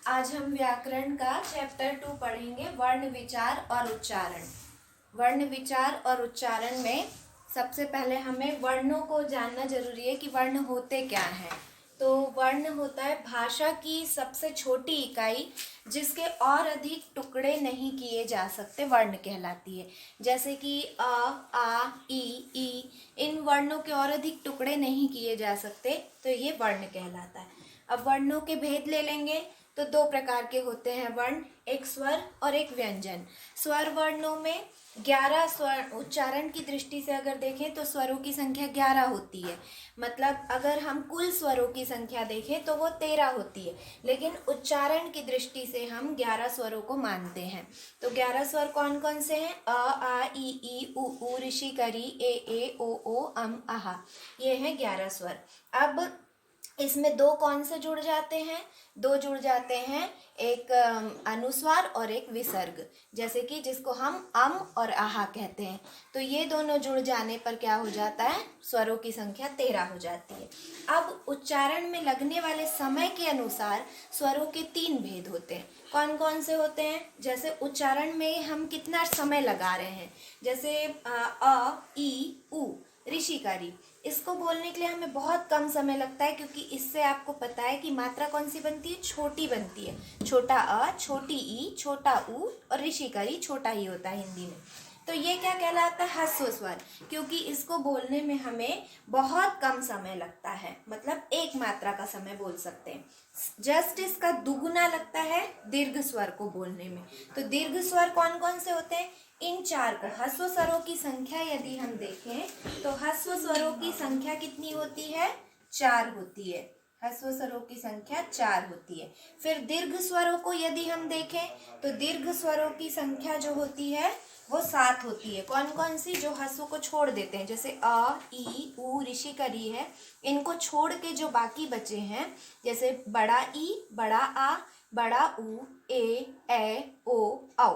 आज हम व्याकरण का चैप्टर 2 पढ़ेंगे, वर्ण विचार और उच्चारण। वर्ण विचार और उच्चारण में सबसे पहले हमें वर्णों को जानना जरूरी है कि वर्ण होते क्या हैं। तो वर्ण होता है भाषा की सबसे छोटी इकाई जिसके और अधिक टुकड़े नहीं किए जा सकते, वर्ण कहलाती है। जैसे कि अ, आ, ई, इन वर्णों के और अधिक टुकड़े नहीं किए जा सकते, तो ये वर्ण कहलाता है। अब वर्णों के भेद ले लेंगे तो दो प्रकार के होते हैं वर्ण, एक स्वर और एक व्यंजन। स्वर वर्णों में 11 स्वर, उच्चारण की दृष्टि से अगर देखें तो स्वरों की संख्या 11 होती है। मतलब अगर हम कुल स्वरों की संख्या देखें तो वो 13 होती है, लेकिन उच्चारण की दृष्टि से हम 11 स्वरों को मानते हैं। तो 11 स्वर कौन कौन से हैं? अ, आ, ई, उ, ऋषि, करी, ए, ओ, अम, आहा, ये हैं 11 स्वर। अब इसमें दो कौन से जुड़ जाते हैं? दो जुड़ जाते हैं, एक अनुस्वार और एक विसर्ग, जैसे कि जिसको हम अम और आहा कहते हैं। तो ये दोनों जुड़ जाने पर क्या हो जाता है? स्वरों की संख्या 13 हो जाती है। अब उच्चारण में लगने वाले समय के अनुसार स्वरों के 3 भेद होते हैं। कौन कौन से होते हैं? जैसे उच्चारण में हम कितना समय लगा रहे हैं, जैसे अ, ई, उ, ऋषि का री, इसको बोलने के लिए हमें बहुत कम समय लगता है, क्योंकि इससे आपको पता है कि मात्रा कौन सी बनती है? छोटी बनती है। छोटा अ, छोटी ई, छोटा उ और ऋषि का री छोटा ही होता है हिंदी में। तो ये क्या कहलाता है? ह्रस्व स्वर, क्योंकि इसको बोलने में हमें बहुत कम समय लगता है, मतलब एक मात्रा का समय बोल सकते हैं। जस्ट इसका दुगुना लगता है दीर्घ स्वर को बोलने में। तो दीर्घ स्वर कौन कौन से होते हैं? इन 4 को। ह्रस्व स्वरों की संख्या यदि हम देखें तो ह्रस्व स्वरों की संख्या कितनी होती है? 4 होती है। ह्रस्व स्वरों की संख्या 4 होती है। फिर दीर्घ स्वरों को यदि हम देखें तो दीर्घ स्वरों की संख्या जो होती है वो 7 होती है। कौन कौन सी? जो ह्रस्व को छोड़ देते हैं, जैसे अ, ई, उ, ऋषि का री है, इनको छोड़ के जो बाकी बचे हैं, जैसे बड़ा ई, बड़ा आ, बड़ा उ, ए, ओ, औ,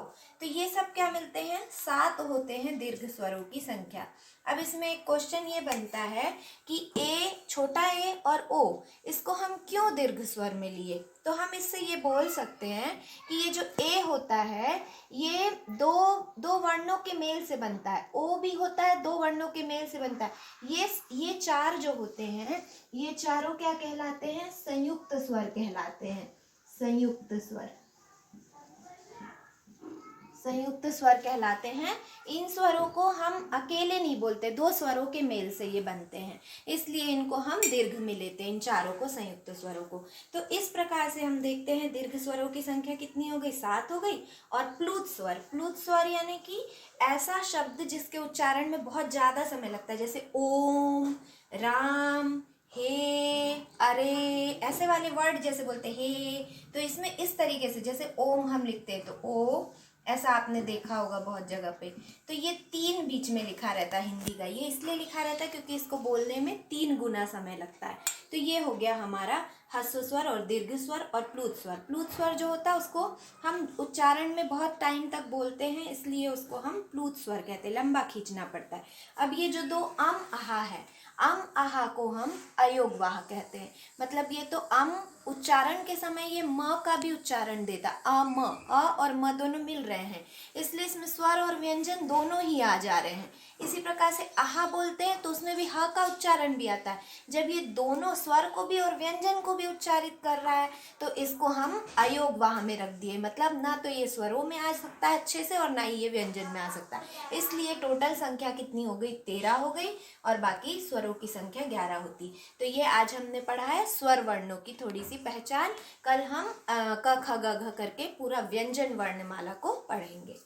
तो ये सब क्या मिलते हैं? 7 होते हैं दीर्घ स्वरों की संख्या। अब इसमें एक क्वेश्चन ये बनता है कि ए, छोटा ए और ओ, इसको हम क्यों दीर्घ स्वर में लिए? तो हम इससे ये बोल सकते हैं कि ये जो ए होता है ये दो वर्णों के मेल से बनता है, ओ भी होता है, 2 वर्णों के मेल से बनता है। ये 4 जो होते हैं, ये चारों क्या कहलाते हैं? संयुक्त स्वर कहलाते हैं। संयुक्त स्वर, संयुक्त स्वर कहलाते हैं। इन स्वरों को हम अकेले नहीं बोलते, 2 स्वरों के मेल से ये बनते हैं, इसलिए इनको हम दीर्घ में लेते हैं, इन चारों को, संयुक्त स्वरों को। तो इस प्रकार से हम देखते हैं दीर्घ स्वरों की संख्या कितनी हो गई? 7 हो गई। और प्लुत स्वर, प्लुत स्वर यानी कि ऐसा शब्द जिसके उच्चारण में बहुत ज्यादा समय लगता है, जैसे ओम, राम, हे, अरे, ऐसे वाले वर्ड जैसे बोलते हैं हे, तो इसमें इस तरीके से, जैसे ओम हम लिखते हैं तो ओ, ऐसा आपने देखा होगा बहुत जगह पे। तो ये 3 बीच में लिखा रहता है हिंदी का, ये इसलिए लिखा रहता है क्योंकि इसको बोलने में 3 गुना समय लगता है। तो ये हो गया हमारा ह्रस्व स्वर और दीर्घ स्वर और प्लुत स्वर। प्लुत स्वर जो होता है उसको हम उच्चारण में बहुत टाइम तक बोलते हैं, इसलिए उसको हम प्लुत स्वर कहते हैं, लंबा खींचना पड़ता है। अब ये जो 2 अम आहा है, अम आहा को हम अयोगवाह कहते हैं। मतलब ये तो अम उच्चारण के समय ये म का भी उच्चारण देता, अ और म दोनों मिल रहे हैं, इसलिए इसमें स्वर और व्यंजन दोनों ही आ जा रहे हैं। इसी प्रकार से आहा बोलते हैं तो उसमें भी ह का उच्चारण भी आता है। जब ये दोनों स्वर को भी और व्यंजन को भी उच्चारित कर रहा है तो इसको हम अयोगवाह में रख दिए। मतलब ना तो ये स्वरों में आ सकता है अच्छे से और ना ही ये व्यंजन में आ सकता है। इसलिए टोटल संख्या कितनी हो गई? 13 हो गई, और बाकी स्वरों की संख्या 11 होती। तो ये आज हमने पढ़ा है स्वर वर्णों की थोड़ी सी पहचान। कल हम क ख ग घ करके पूरा व्यंजन वर्णमाला को पढ़ेंगे।